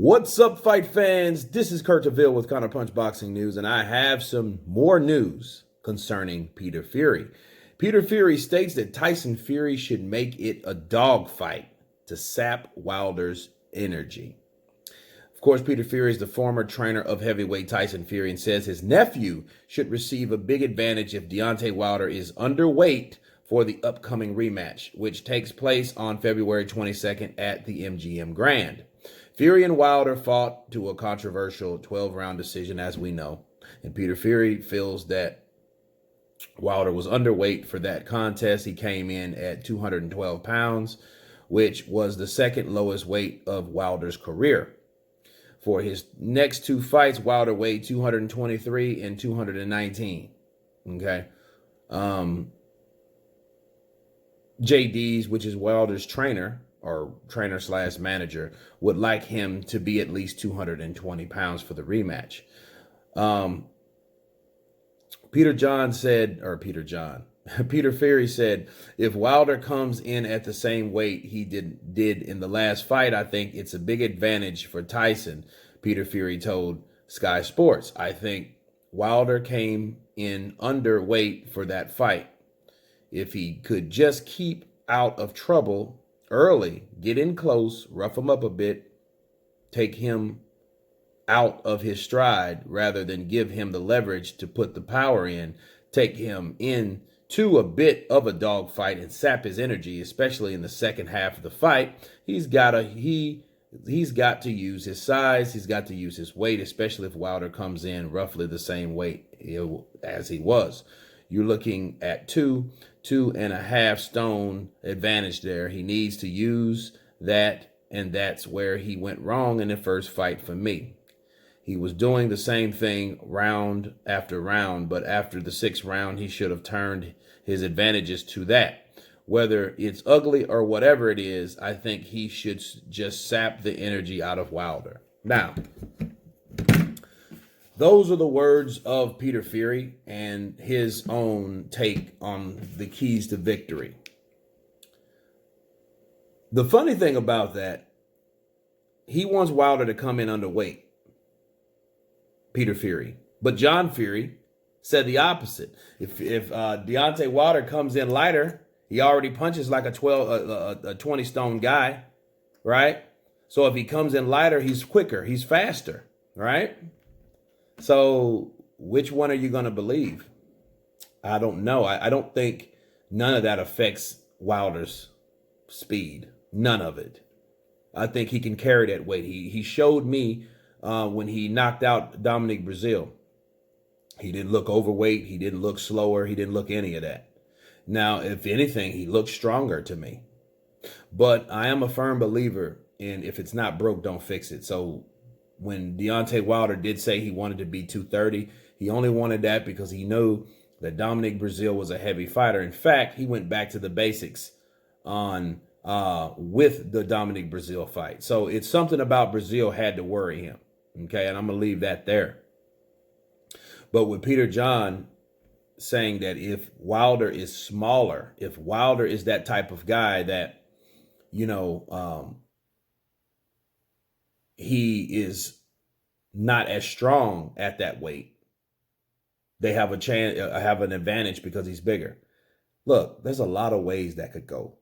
What's up, fight fans? This is Kurt DeVille with Counterpunch Boxing News, and I have some more news concerning Peter Fury. Peter Fury states that Tyson Fury should make it a dogfight to sap Wilder's energy. Of course, Peter Fury is the former trainer of heavyweight Tyson Fury and says his nephew should receive a big advantage if Deontay Wilder is underweight for the upcoming rematch, which takes place on February 22nd at the MGM Grand. Fury and Wilder fought to a controversial 12-round decision, as we know, and Peter Fury feels that Wilder was underweight for that contest. He came in at 212 pounds, which was the second lowest weight of Wilder's career. For his next two fights, Wilder weighed 223 and 219. Okay. JD's, which is Wilder's trainer, or trainer/manager, would like him to be at least 220 pounds for the rematch. Peter Fury said, if Wilder comes in at the same weight he did in the last fight, I think it's a big advantage for Tyson, Peter Fury told Sky Sports. I think Wilder came in underweight for that fight. If he could just keep out of trouble early, get in close, rough him up a bit, take him out of his stride rather than give him the leverage to put the power in, take him into a bit of a dogfight and sap his energy, especially in the second half of the fight. He's got to use his size, he's got to use his weight, especially if Wilder comes in roughly the same weight as he was. You're looking at two and a half stone advantage there. He needs to use that, and that's where he went wrong in the first fight for me. He was doing the same thing round after round, but after the sixth round, he should have turned his advantages to that. Whether it's ugly or whatever it is, I think he should just sap the energy out of Wilder. Now, those are the words of Peter Fury and his own take on the keys to victory. The funny thing about that, he wants Wilder to come in underweight, Peter Fury. But John Fury said the opposite. If Deontay Wilder comes in lighter, he already punches like a 20-stone guy, right? So if he comes in lighter, he's quicker, he's faster, right? So which one are you going to believe? I don't know. I don't think none of that affects Wilder's speed. None of it. I think he can carry that weight. He showed me when he knocked out Dominic Breazeale. He didn't look overweight. He didn't look slower. He didn't look any of that. Now, if anything, he looks stronger to me. But I am a firm believer in if it's not broke, don't fix it. So when Deontay Wilder did say he wanted to be 230, he only wanted that because he knew that Dominic Breazeale was a heavy fighter. In fact, he went back to the basics with the Dominic Breazeale fight. So it's something about Breazeale had to worry him. Okay, and I'm going to leave that there. But with Peter John saying that if Wilder is smaller, if Wilder is that type of guy that, he is not as strong at that weight, they have an advantage because he's bigger. Look, there's a lot of ways that could go.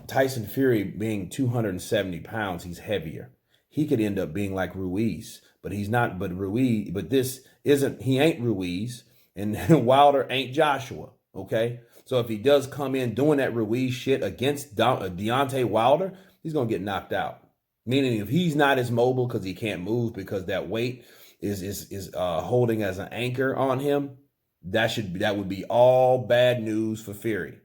Tyson Fury being 270 pounds, he's heavier. He could end up being like Ruiz, but he's not. But he ain't Ruiz, and Wilder ain't Joshua. Okay, so if he does come in doing that Ruiz shit against Deontay Wilder, he's gonna get knocked out. Meaning, if he's not as mobile because he can't move because that weight is holding as an anchor on him, that would be all bad news for Fury.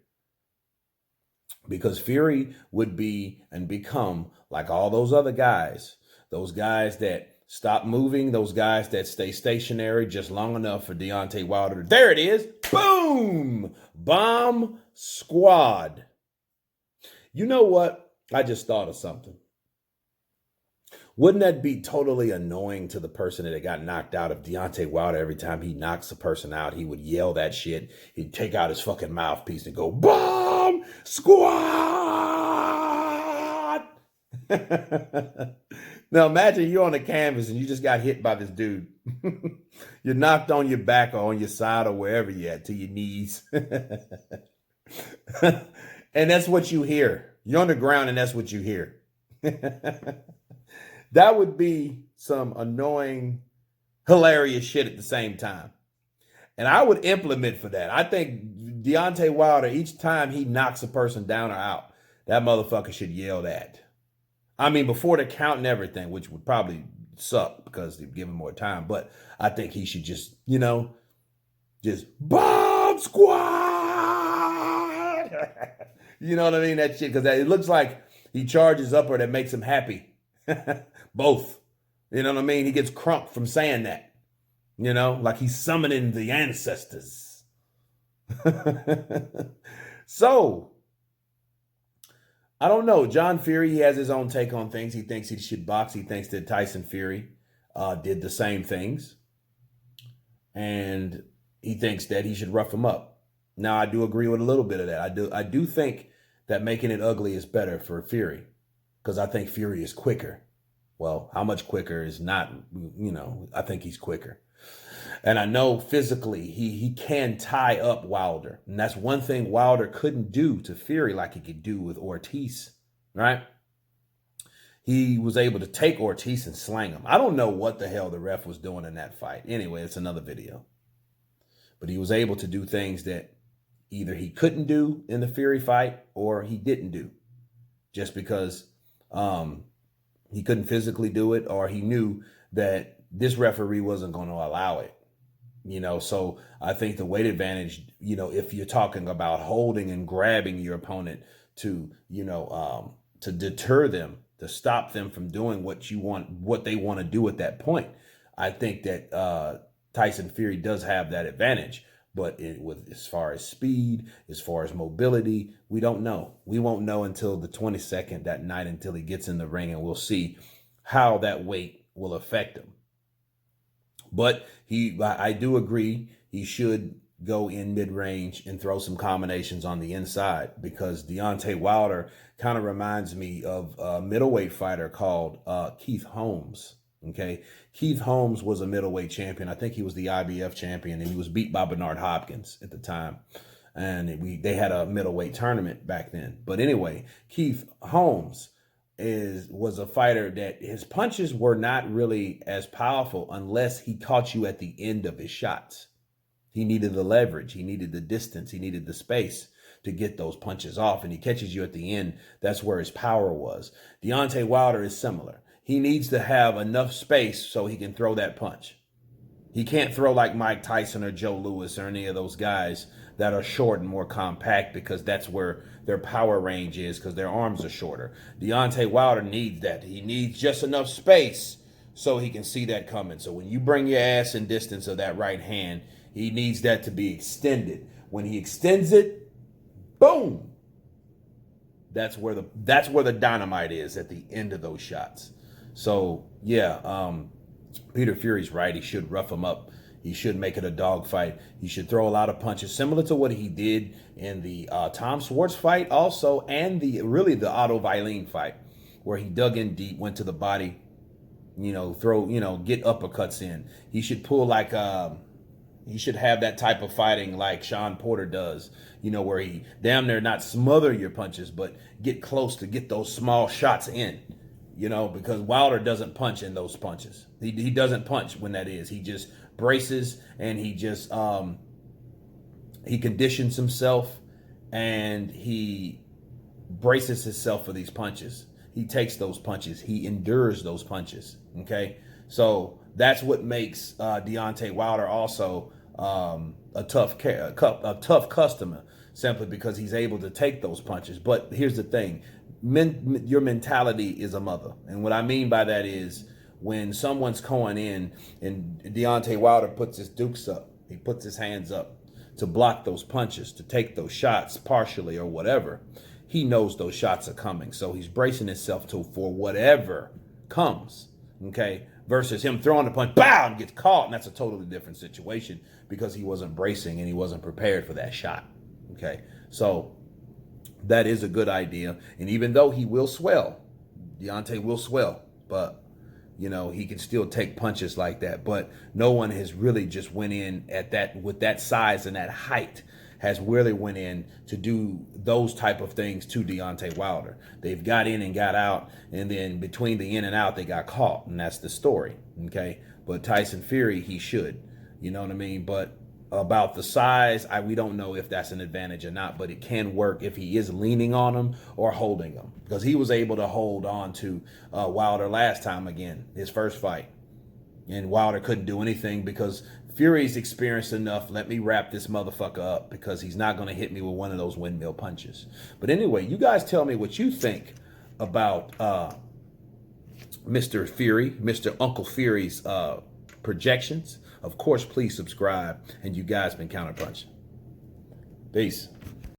Because Fury would be and become like all those other guys, those guys that stop moving, those guys that stay stationary just long enough for Deontay Wilder. There it is. Boom! Bomb squad. You know what? I just thought of something. Wouldn't that be totally annoying to the person that got knocked out? If Deontay Wilder, every time he knocks a person out, he would yell that shit. He'd take out his fucking mouthpiece and go, "Bomb Squad!" Now imagine you're on the canvas and you just got hit by this dude. You're knocked on your back or on your side or wherever you're at to your knees. And that's what you hear. You're on the ground and that's what you hear. That would be some annoying, hilarious shit at the same time. And I would implement for that. I think Deontay Wilder, each time he knocks a person down or out, that motherfucker should yell that. I mean, before the count and everything, which would probably suck because they'd give him more time. But I think he should just, just bomb squad. You know what I mean? That shit, because it looks like he charges up or that makes him happy. Both. You know what I mean? He gets crunk from saying that. Like he's summoning the ancestors. So, I don't know. John Fury, he has his own take on things. He thinks he should box. He thinks that Tyson Fury did the same things. And he thinks that he should rough him up. Now, I do agree with a little bit of that. I do think that making it ugly is better for Fury. Because I think Fury is quicker. Well, how much quicker is not, I think he's quicker. And I know physically he can tie up Wilder. And that's one thing Wilder couldn't do to Fury like he could do with Ortiz, right? He was able to take Ortiz and slang him. I don't know what the hell the ref was doing in that fight. Anyway, it's another video. But he was able to do things that either he couldn't do in the Fury fight or he didn't do. Just because he couldn't physically do it or he knew that this referee wasn't going to allow it. So I think the weight advantage, if you're talking about holding and grabbing your opponent to, to deter them, to stop them from doing what they want to do at that point. I think that Tyson Fury does have that advantage. But as far as speed, as far as mobility, we don't know. We won't know until the 22nd that night, until he gets in the ring, and we'll see how that weight will affect him. But I do agree he should go in mid-range and throw some combinations on the inside, because Deontay Wilder kind of reminds me of a middleweight fighter called Keith Holmes. Okay, Keith Holmes was a middleweight champion. I think he was the IBF champion, and he was beat by Bernard Hopkins at the time. And they had a middleweight tournament back then. But anyway, Keith Holmes was a fighter that his punches were not really as powerful unless he caught you at the end of his shots. He needed the leverage. He needed the distance. He needed the space to get those punches off. And he catches you at the end. That's where his power was. Deontay Wilder is similar. He needs to have enough space so he can throw that punch. He can't throw like Mike Tyson or Joe Louis or any of those guys that are short and more compact, because that's where their power range is, because their arms are shorter. Deontay Wilder needs that. He needs just enough space so he can see that coming. So when you bring your ass in distance of that right hand, he needs that to be extended. When he extends it, boom! That's where the dynamite is at the end of those shots. So yeah, Peter Fury's right. He should rough him up. He should make it a dogfight. He should throw a lot of punches, similar to what he did in the Tom Schwartz fight also, and the Otto Wallin fight, where he dug in deep, went to the body, get uppercuts in. He should pull like he should have that type of fighting like Sean Porter does, where he damn near not smother your punches, but get close to get those small shots in. Because Wilder doesn't punch in those punches. He doesn't punch when that is. He just braces, and he just he conditions himself, and he braces himself for these punches. He takes those punches. He endures those punches. Okay, so that's what makes Deontay Wilder also a tough customer, simply because he's able to take those punches. But here's the thing. Your mentality is a mother. And what I mean by that is, when someone's going in and Deontay Wilder puts his dukes up, he puts his hands up to block those punches, to take those shots partially or whatever, he knows those shots are coming. So he's bracing himself for whatever comes, okay? Versus him throwing the punch, bow, and gets caught. And that's a totally different situation, because he wasn't bracing and he wasn't prepared for that shot, okay? So that is a good idea. And even though he will swell, Deontay will swell, but he can still take punches like that. But no one has really just went in at that with that size and that height has really went in to do those type of things to Deontay Wilder. They've got in and got out, and then between the in and out, they got caught, and that's the story. Okay, but Tyson Fury, he should, you know what I mean? But about the size, we don't know if that's an advantage or not, but it can work if he is leaning on him or holding him, because he was able to hold on to Wilder last time again, his first fight, and Wilder couldn't do anything because Fury's experienced enough. Let me wrap this motherfucker up because he's not going to hit me with one of those windmill punches. But anyway, you guys tell me what you think about Mr. Fury, Mr. Uncle Fury's projections. Of course, please subscribe. And you guys been counterpunching. Peace.